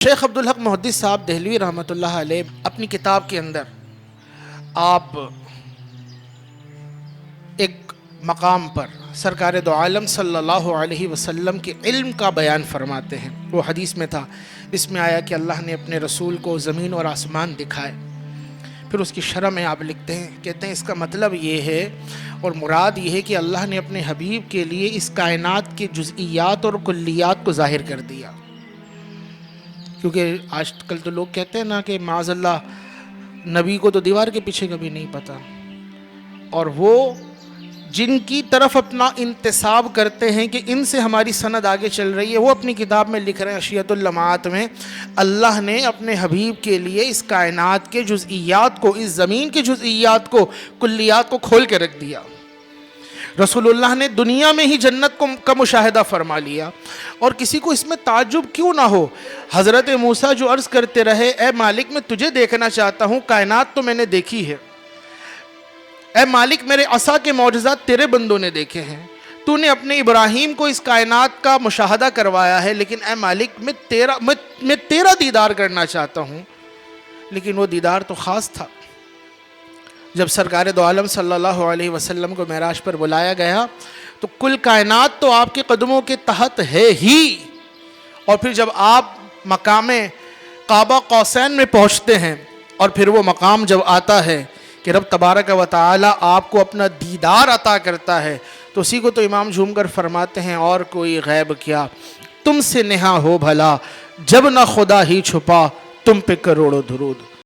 شیخ عبدالحق محدث صاحب دہلوی رحمۃ اللہ علیہ اپنی کتاب کے اندر آپ ایک مقام پر سرکار دو عالم صلی اللہ علیہ وسلم کے علم کا بیان فرماتے ہیں۔ وہ حدیث میں تھا، اس میں آیا کہ اللہ نے اپنے رسول کو زمین اور آسمان دکھائے۔ پھر اس کی شرح میں آپ لکھتے ہیں، کہتے ہیں اس کا مطلب یہ ہے اور مراد یہ ہے کہ اللہ نے اپنے حبیب کے لیے اس کائنات کے جزئیات اور کلیات کو ظاہر کر دیا۔ کیونکہ آج کل تو لوگ کہتے ہیں نا کہ معاذ اللہ نبی کو تو دیوار کے پیچھے کبھی نہیں پتا، اور وہ جن کی طرف اپنا انتساب کرتے ہیں کہ ان سے ہماری سند آگے چل رہی ہے، وہ اپنی کتاب میں لکھ رہے ہیں اشیت اللمعات میں، اللہ نے اپنے حبیب کے لیے اس کائنات کے جزئیات کو، اس زمین کے جزئیات کو، کلیات کو کھول کے رکھ دیا۔ رسول اللہ نے دنیا میں ہی جنت کا مشاہدہ فرما لیا، اور کسی کو اس میں تعجب کیوں نہ ہو۔ حضرت موسیٰ جو عرض کرتے رہے، اے مالک میں تجھے دیکھنا چاہتا ہوں، کائنات تو میں نے دیکھی ہے، اے مالک میرے عصا کے معجزات تیرے بندوں نے دیکھے ہیں، تو نے اپنے ابراہیم کو اس کائنات کا مشاہدہ کروایا ہے، لیکن اے مالک میں تیرا دیدار کرنا چاہتا ہوں۔ لیکن وہ دیدار تو خاص تھا۔ جب سرکار دو عالم صلی اللہ علیہ وسلم کو معراج پر بلایا گیا تو کل کائنات تو آپ کے قدموں کے تحت ہے ہی، اور پھر جب آپ مقام قاب قوسین میں پہنچتے ہیں، اور پھر وہ مقام جب آتا ہے کہ رب تبارک و تعالی آپ کو اپنا دیدار عطا کرتا ہے، تو اسی کو تو امام جھوم کر فرماتے ہیں، اور کوئی غیب کیا تم سے نہا ہو بھلا، جب نہ خدا ہی چھپا تم پہ کروڑوں درود۔